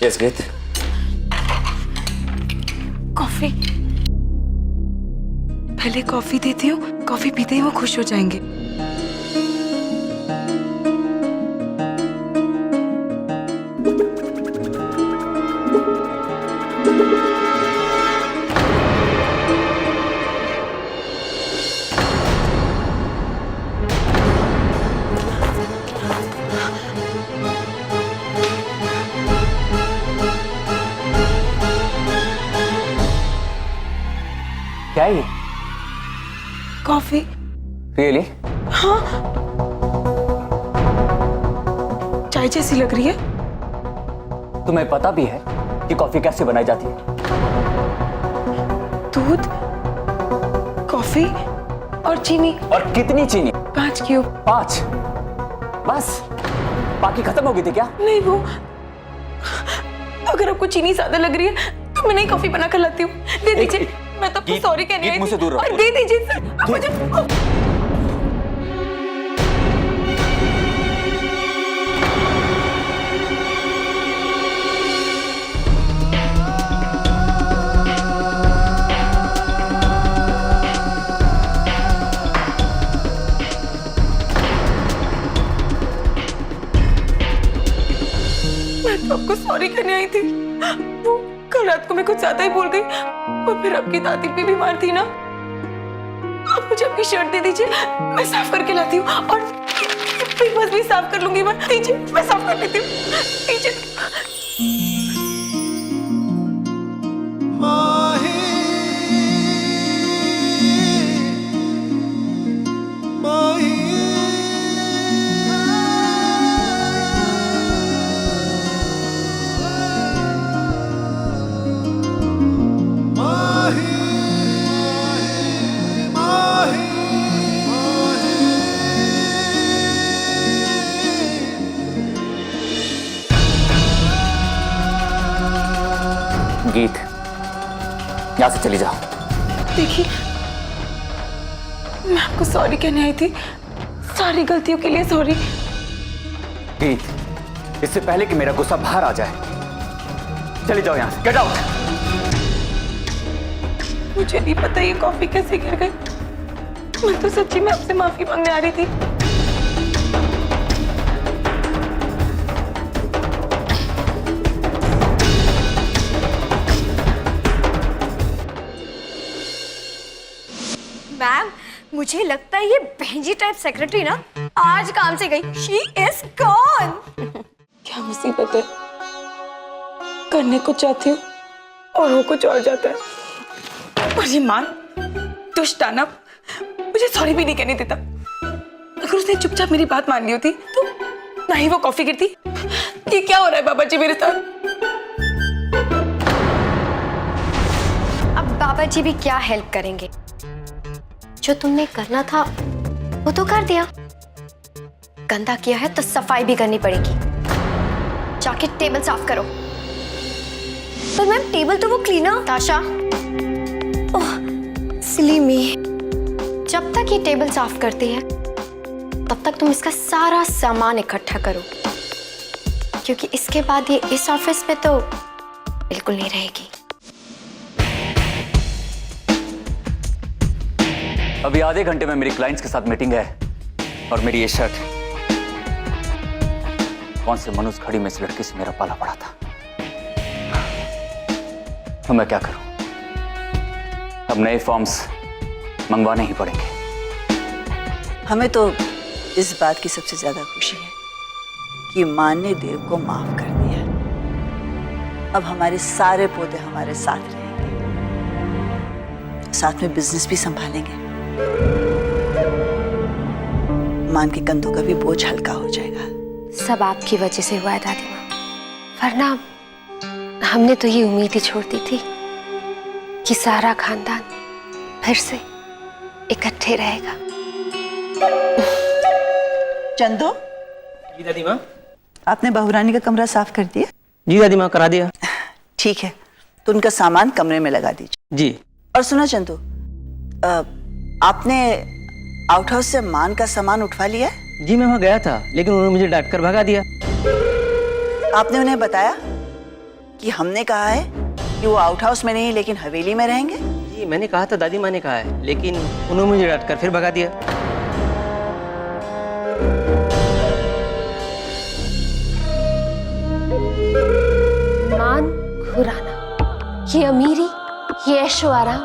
Yes गीत। Coffee, पहले coffee देती हूँ, कॉफी पीते ही वो खुश हो जाएंगे। क्या है ये? कॉफी। रियली? हाँ, चाय जैसी लग रही है। तुम्हें पता भी है कि कॉफी कैसे बनाई जाती है? दूध, कॉफी और चीनी। और कितनी चीनी? 5 क्यूब। 5? बस? बाकी खत्म हो गई थी क्या? नहीं, वो अगर आपको चीनी ज्यादा लग रही है तो मैं नई कॉफी बना कर लाती हूँ। दे दीजिए। मैं तो आपको सॉरी कहने आई थी। मुझसे दूर रहो। और दे दीजिए सर। अब मुझे मैं तो आपको सॉरी कहने आई थी। वो कल रात को मैं कुछ ज्यादा ही बोल गई और फिर आपकी दादी भी बीमार थी ना। आप मुझे आपकी शर्ट दे दीजिए, मैं साफ करके लाती हूँ। और पेपर्स भी साफ कर लूंगी मैं। दीजिए, मैं साफ कर लेती हूँ। दीजिए। गीत, यहां से चली जाओ। देखिए, मैं आपको सॉरी कहने आई थी। सारी गलतियों के लिए सॉरी। गीत, इससे पहले कि मेरा गुस्सा बाहर आ जाए, चली जाओ यहां से। Get out. मुझे नहीं पता ये कॉफी कैसे गिर गई। मैं तो सच्ची में आपसे माफी मांगने आ रही थी। मैम, मुझे लगता है ये बहनजी टाइप सेक्रेटरी ना आज काम से गई। She is gone. क्या मुसीबत है, करने को चाहती हूँ और हो कुछ और जाता है। और ये मान दुष्ट दानव मुझे सॉरी भी नहीं कहने देता। अगर उसने चुपचाप मेरी बात मान ली होती तो ना ही वो कॉफी गिरती। ये क्या हो रहा है बाबा जी मेरे साथ? अब बाबा जी भी क्या हेल्प करेंगे? जो तुमने करना था वो तो कर दिया। गंदा किया है तो सफाई भी करनी पड़ेगी। जाके टेबल साफ करो। पर मैम, टेबल तो वो क्लीनर ताशा। ओह सिली मी। जब तक ये टेबल साफ करती है तब तक तुम इसका सारा सामान इकट्ठा करो, क्योंकि इसके बाद ये इस ऑफिस में तो बिल्कुल नहीं रहेगी। अभी आधे घंटे में मेरी क्लाइंट्स के साथ मीटिंग है और मेरी ये शर्ट कौन से मनुष्य खड़ी में इस लड़की से मेरा पाला पड़ा था। तो मैं क्या करूं? अब नए फॉर्म्स मंगवाने ही पड़ेंगे। हमें तो इस बात की सबसे ज्यादा खुशी है कि मां ने देव को माफ कर दिया। अब हमारे सारे पौधे हमारे साथ रहेंगे, साथ में बिजनेस भी संभालेंगे। मान के कंधों का भी बोझ हल्का हो जाएगा। सब आपकी वजह से हुआ है दादी माँ, वरना हमने तो ये उम्मीद ही छोड़ दी थी कि सारा खानदान फिर से इकट्ठे रहेगा। चंदो। जी दादी माँ। आपने बहुरानी का कमरा साफ कर दिया? जी दादी माँ, करा दिया। ठीक है, तो उनका सामान कमरे में लगा दीजिए। जी। और सुनो चंदू, आपने आउट हाउस से मान का सामान उठवा लिया? जी मैं वहाँ गया था, लेकिन उन्होंने मुझे डांट कर भगा दिया। आपने उन्हें बताया? कि हमने कहा है कि वो आउट हाउस में नहीं लेकिन हवेली में रहेंगे? जी मैंने कहा था, दादी माँ ने कहा है, लेकिन उन्होंने मुझे डांट कर फिर भगा दिया। मान खुराना, ये अमीरी, ये ऐशो आराम,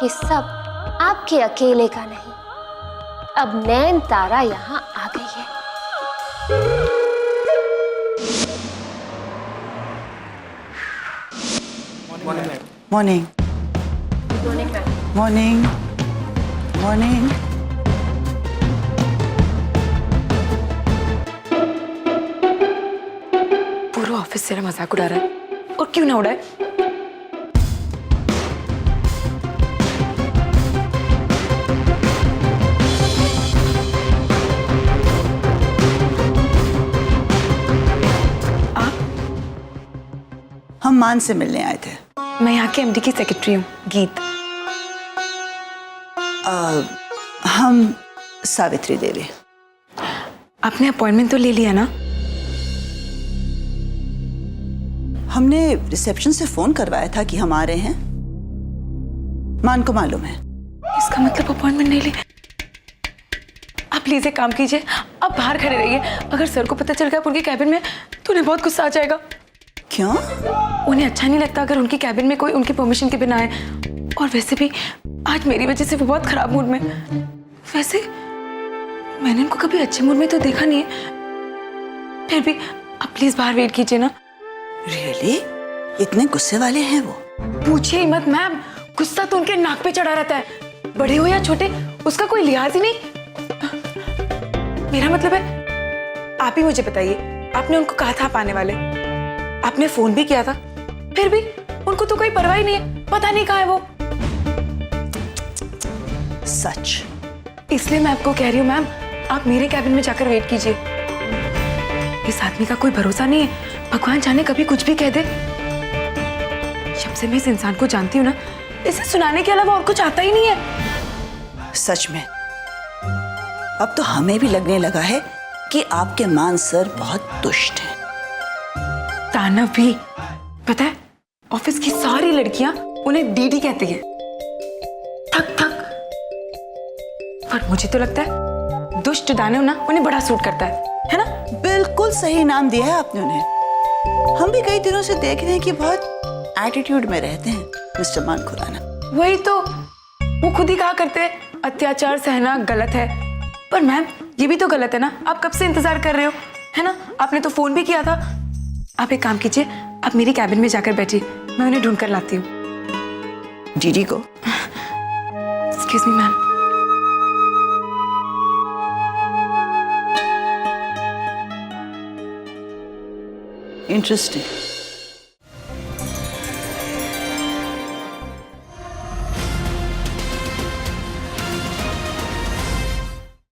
ये सब आपके अकेले का नहीं। अब नैन तारा यहाँ आ गई है। Morning morning morning. पूरा ऑफिस तेरा मजाक उड़ा रहा है, और क्यों ना उड़ाए। हम मान से मिलने आए थे। मैं यहाँ के एमडी की सेक्रेटरी हूँ, गीत। हम सावित्री देवी। आपने अपॉइंटमेंट तो ले लिया ना? हमने रिसेप्शन से फोन करवाया था कि हम आ रहे हैं। मान को मालूम है। इसका मतलब अपॉइंटमेंट नहीं ली। आप प्लीज एक काम कीजिए, आप बाहर खड़े रहिए। अगर सर को पता चल गया उनके कैबिन में तो उन्हें बहुत गुस्सा आ जाएगा। क्यों? उन्हें अच्छा नहीं लगता अगर उनकी कैबिन में कोई उनकी परमिशन के बिना आए। और वैसे भी आज मेरी वजह से वो बहुत खराब मूड में। वैसे मैंने उनको कभी अच्छे मूड में तो देखा नहीं है। फिर भी आप प्लीज बाहर वेट कीजिए ना। रियली? इतने गुस्से वाले हैं वो? पूछिए मत मैम, गुस्सा तो उनके नाक पे चढ़ा रहता है। बड़े हो या छोटे, उसका कोई लिहाज ही नहीं। मेरा मतलब है आप ही मुझे बताइए, आपने उनको कहा था आप आने वाले, आपने फोन भी किया था, फिर भी उनको तो कोई परवाह ही नहीं है। पता नहीं कहाँ है वो। सच? इसलिए मैं आपको कह रही हूँ मैम, आप मेरे कैबिन में जाकर वेट कीजिए। इस आदमी का कोई भरोसा नहीं है, भगवान जाने कभी कुछ भी कह दे। जब से मैं इस इंसान को जानती हूँ ना, इसे सुनाने के अलावा और कुछ आता ही नहीं है। सच में अब तो हमें भी लगने लगा है कि आपके मान सर बहुत दुष्ट हैं। तानव भी, पता है ऑफिस की सारी लड़कियां उन्हें डीडी कहती है। थक थक। पर मुझे तो लगता है दुष्ट दानव ना उन्हें बड़ा सूट करता है ना? बिल्कुल सही नाम दिया है आपने उन्हें। हम भी कई दिनों से देख रहे हैं कि बहुत एटीट्यूड में रहते हैं मिस्टर मान खुराना। वही तो, वो खुद ही कहा करते हैं अत्याचार सहना गलत है। पर मैम ये भी तो गलत है ना। आप कब से इंतजार कर रहे हो, है ना? आपने तो फोन भी किया था। आप एक काम कीजिए, आप मेरी कैबिन में जाकर बैठिए, मैं उन्हें ढूंढ कर लाती हूँ। डीडी को? Excuse me ma'am. इंटरेस्टिंग।